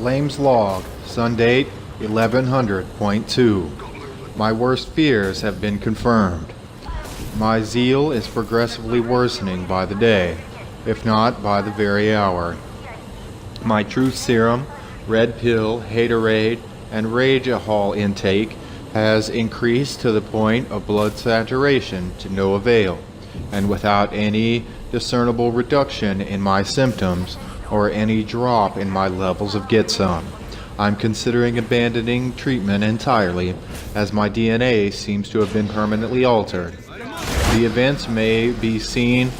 lampoon, Sundate 1100.2. My worst fears have been confirmed. My zeal is progressively worsening by the day, if not by the very hour. My truth serum, red pill, haterade, and rageahol intake has increased to the point of blood saturation to no avail, and without any discernible reduction in my symptoms or any drop in my levels of get some. I'm considering abandoning treatment entirely, as my DNA seems to have been permanently altered. The events may be seen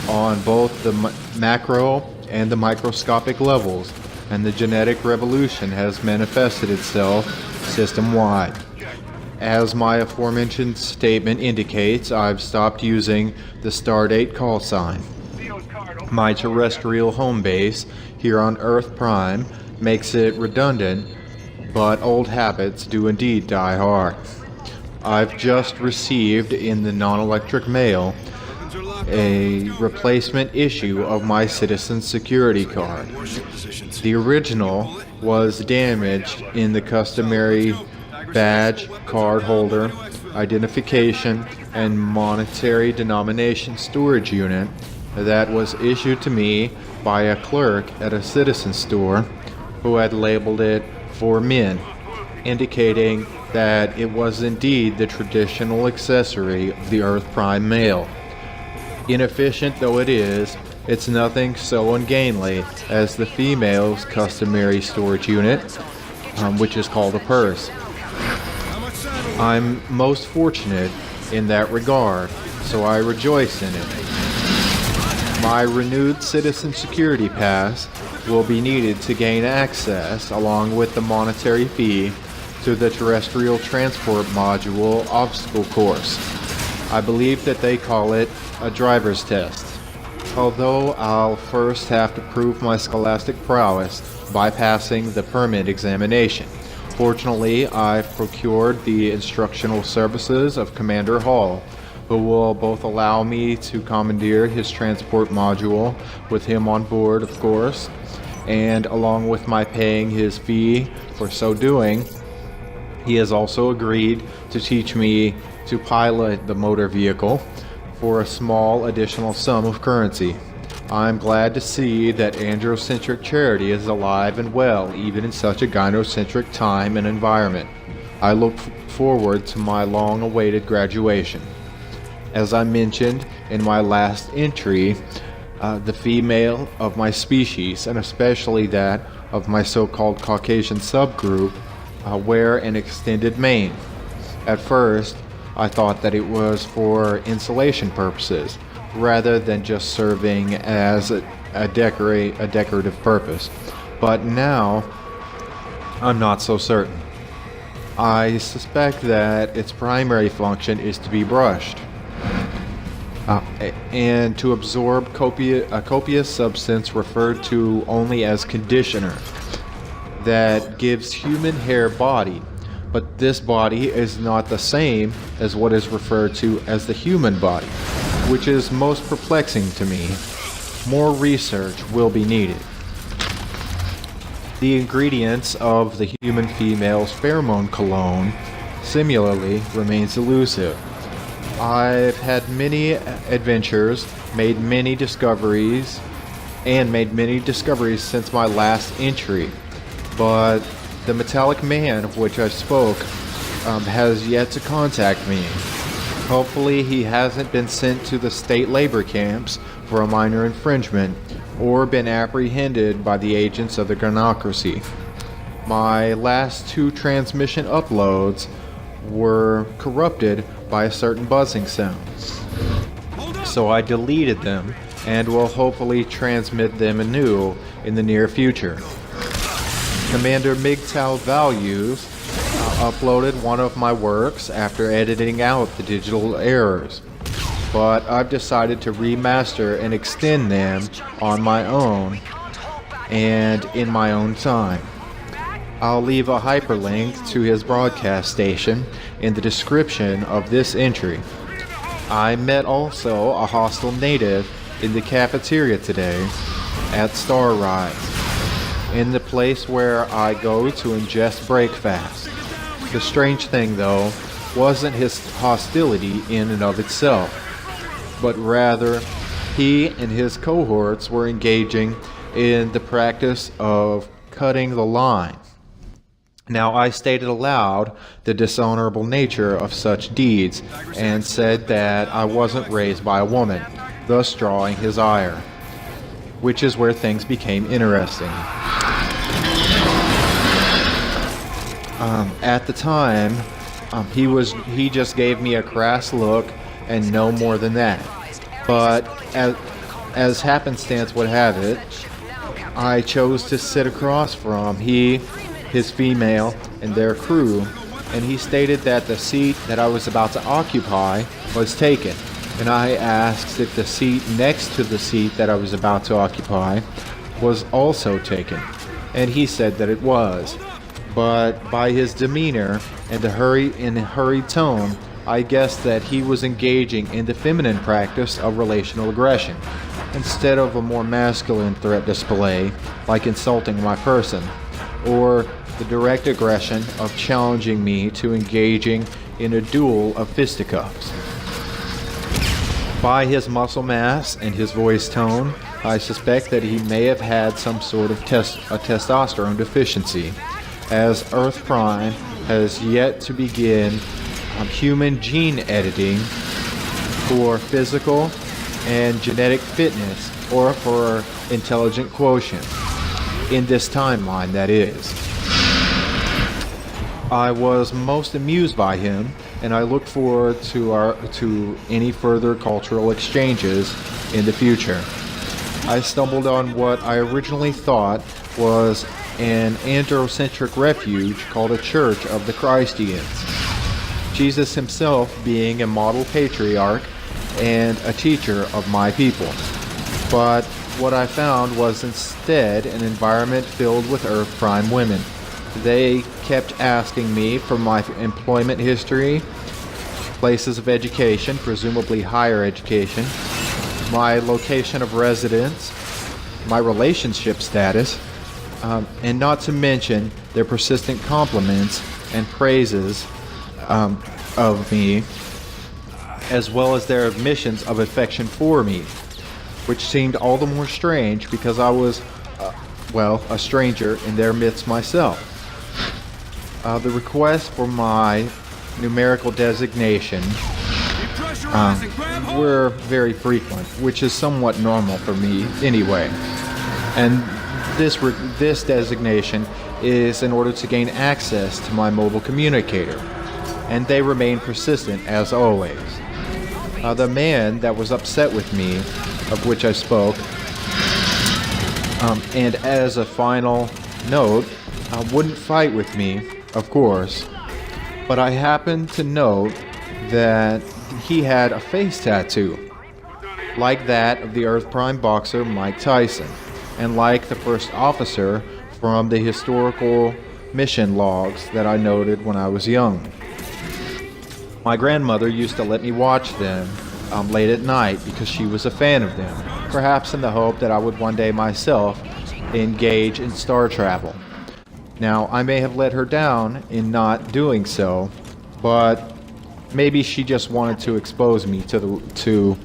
on both the macro and the microscopic levels, and the genetic revolution has manifested itself system-wide. As my aforementioned statement indicates, I've stopped using the Stardate call sign. My terrestrial home base here on Earth Prime makes it redundant, but old habits do indeed die hard. I've just received in the non-electric mail a replacement issue of my Citizen Security card. The original was damaged in the customary badge, card holder, identification, and monetary denomination storage unit that was issued to me by a clerk at a Citizen store who had labeled it for men, indicating that it was indeed the traditional accessory of the Earth Prime mail. Inefficient though it is, it's nothing so ungainly as the female's customary storage unit, which is called a purse. I'm most fortunate in that regard, so I rejoice in it. My renewed Citizen Security Pass will be needed to gain access, along with the monetary fee, to the Terrestrial Transport Module obstacle course. I believe that they call it a driver's test, although I'll first have to prove my scholastic prowess by passing the permit examination. Fortunately, I've procured the instructional services of Commander Hall, who will both allow me to commandeer his transport module with him on board, of course, and along with my paying his fee for so doing, he has also agreed to teach me to pilot the motor vehicle for a small additional sum of currency. I'm glad to see that androcentric charity is alive and well, even in such a gynocentric time and environment. I look forward to my long-awaited graduation. As I mentioned in my last entry, the female of my species, and especially that of my so-called Caucasian subgroup, wear an extended mane. At first, I thought that it was for insulation purposes, rather than just serving as a decorative purpose. But now, I'm not so certain. I suspect that its primary function is to be brushed, and to absorb a copious substance referred to only as conditioner that gives human hair body. But this body is not the same as what is referred to as the human body, which is most perplexing to me. More research will be needed. The ingredients of the human female's pheromone cologne similarly remains elusive. I've had many adventures, made many discoveries since my last entry, but the metallic man of which I spoke has yet to contact me. Hopefully he hasn't been sent to the state labor camps for a minor infringement or been apprehended by the agents of the gynocracy. My last 2 transmission uploads were corrupted by a certain buzzing sound, so I deleted them and will hopefully transmit them anew in the near future. Commander MGTOW Values uploaded one of my works after editing out the digital errors, but I've decided to remaster and extend them on my own and in my own time. I'll leave a hyperlink to his broadcast station in the description of this entry. I met also a hostile native in the cafeteria today at Star Rise. in the place where I go to ingest breakfast. The strange thing, though, wasn't his hostility in and of itself, but rather he and his cohorts were engaging in the practice of cutting the line. Now, I stated aloud the dishonorable nature of such deeds and said that I wasn't raised by a woman, thus drawing his ire, which is where things became interesting. At the time, he just gave me a crass look and no more than that. But as happenstance would have it, I chose to sit across from his female, and their crew, and he stated that the seat that I was about to occupy was taken. And I asked if the seat next to the seat that I was about to occupy was also taken, and he said that it was. But by his demeanor and the hurried tone, I guessed that he was engaging in the feminine practice of relational aggression, instead of a more masculine threat display, like insulting my person, or the direct aggression of challenging me to engaging in a duel of fisticuffs. By his muscle mass and his voice tone, I suspect that he may have had some sort of testosterone deficiency, as Earth Prime has yet to begin human gene editing for physical and genetic fitness, or for intelligent quotient, in this timeline, that is. I was most amused by him, and I look forward to any further cultural exchanges in the future. I stumbled on what I originally thought was an androcentric refuge called a Church of the Christians, Jesus himself being a model patriarch and a teacher of my people. But what I found was instead an environment filled with Earth Prime women. They kept asking me for my employment history, places of education, presumably higher education, my location of residence, my relationship status, and not to mention their persistent compliments and praises of me, as well as their admissions of affection for me, which seemed all the more strange because I was, a stranger in their midst myself. The requests for my numerical designation were very frequent, which is somewhat normal for me anyway. And this designation is in order to gain access to my mobile communicator, and they remain persistent as always. The man that was upset with me, of which I spoke, and as a final note, wouldn't fight with me, of course, but I happened to note that he had a face tattoo, like that of the Earth Prime boxer Mike Tyson, and like the first officer from the historical mission logs that I noted when I was young. My grandmother used to let me watch them late at night because she was a fan of them, perhaps in the hope that I would one day myself engage in star travel. Now, I may have let her down in not doing so, but maybe she just wanted to expose me to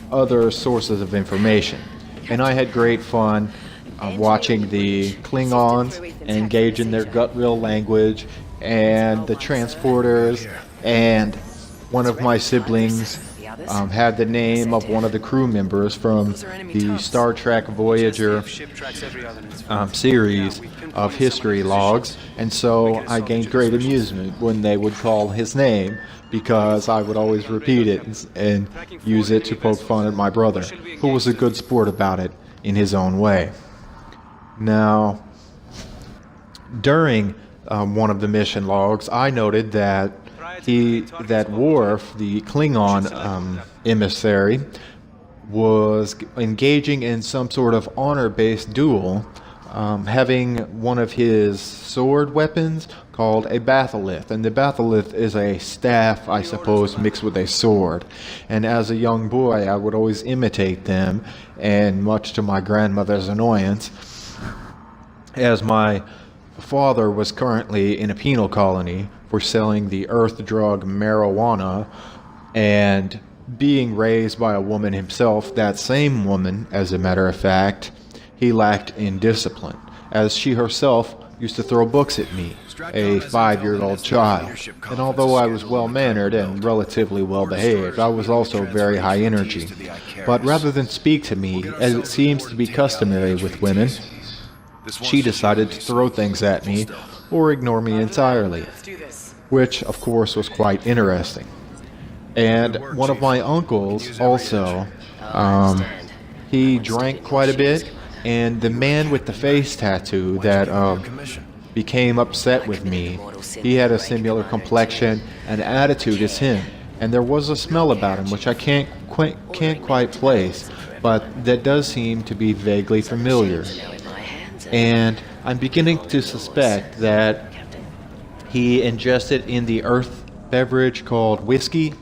other sources of information. And I had great fun watching the Klingons engage in their gut-real language, and the transporters, and one of my siblings had the name of one of the crew members from the Star Trek Voyager series of history logs, and so I gained great amusement when they would call his name, because I would always repeat it and use it to poke fun at my brother, who was a good sport about it in his own way. Now, during one of the mission logs, I noted that Worf, the Klingon emissary, was engaging in some sort of honor-based duel, having one of his sword weapons called a batholith. And the batholith is a staff, I suppose, mixed with a sword. And as a young boy, I would always imitate them, and much to my grandmother's annoyance, as my father was currently in a penal colony for selling the earth drug marijuana and being raised by a woman himself, that same woman, as a matter of fact, he lacked in discipline, as she herself used to throw books at me, a 5-year-old child. And although I was well-mannered and relatively well-behaved, I was also very high energy. But rather than speak to me, as it seems to be customary with women, she decided to throw things at me or ignore me entirely, which of course was quite interesting. And one of my uncles also, he drank quite a bit, and the man with the face tattoo that became upset with me, he had a similar complexion and attitude as him, and there was a smell about him which I can't quite place, but that does seem to be vaguely familiar. And I'm beginning to suspect that he ingested in the earth beverage called whiskey,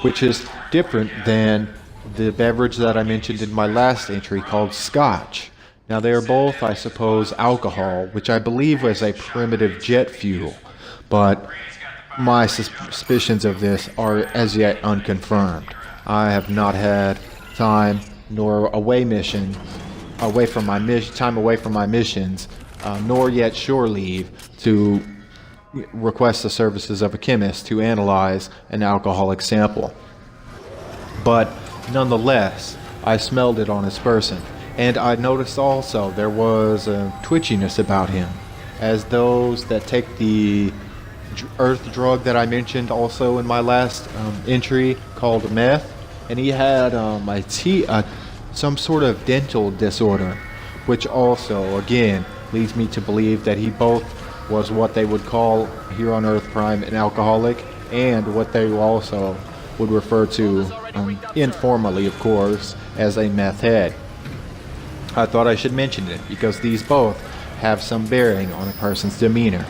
which is different than the beverage that I mentioned in my last entry called scotch. Now they are both, I suppose, alcohol, which I believe was a primitive jet fuel, but my suspicions of this are as yet unconfirmed. I have not had time nor time away from my missions, nor yet shore leave to request the services of a chemist to analyze an alcoholic sample. But nonetheless, I smelled it on his person, and I noticed also there was a twitchiness about him, as those that take the earth drug that I mentioned also in my last entry called meth, and he had some sort of dental disorder, which also, again, leads me to believe that he both was what they would call here on Earth Prime an alcoholic, and what they also would refer to, informally of course, as a meth head. I thought I should mention it because these both have some bearing on a person's demeanor.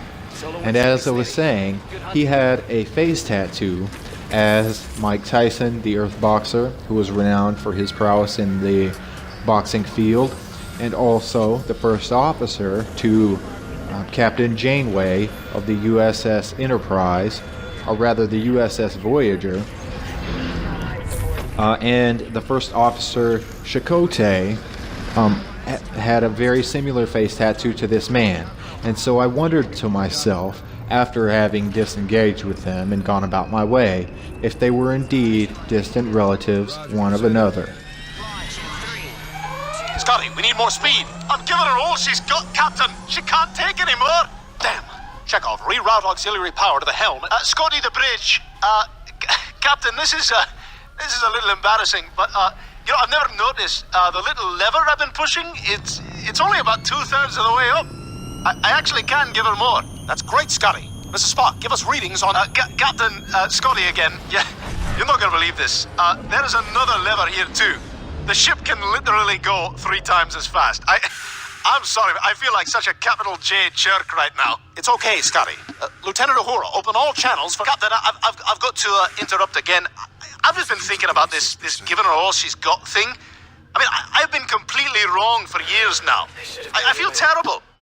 And as I was saying, he had a face tattoo as Mike Tyson, the Earth boxer, who was renowned for his prowess in the boxing field, and also the first officer to Captain Janeway of the USS Enterprise, or rather the USS Voyager, and the first officer, Chakotay, had a very similar face tattoo to this man. And so I wondered to myself, after having disengaged with them and gone about my way, if they were indeed distant relatives one of another. Scotty, we need more speed. I'm giving her all she's got, Captain. She can't take any more. Damn. Chekhov, reroute auxiliary power to the helm. Scotty, the bridge. Captain, this is a little embarrassing, but I've never noticed the little lever I've been pushing. It's only about 2/3 of the way up. I actually can give her more. That's great, Scotty. Mrs. Spock, give us readings on Captain Scotty again. Yeah, you're not gonna believe this. There is another lever here too. The ship can literally go 3 times as fast. I'm sorry, I feel like such a capital J jerk right now. It's okay, Scotty. Lieutenant Uhura, open all channels for Captain. I've got to interrupt again. I've just been thinking about this giving her all she's got thing. I mean, I've been completely wrong for years now. I feel terrible.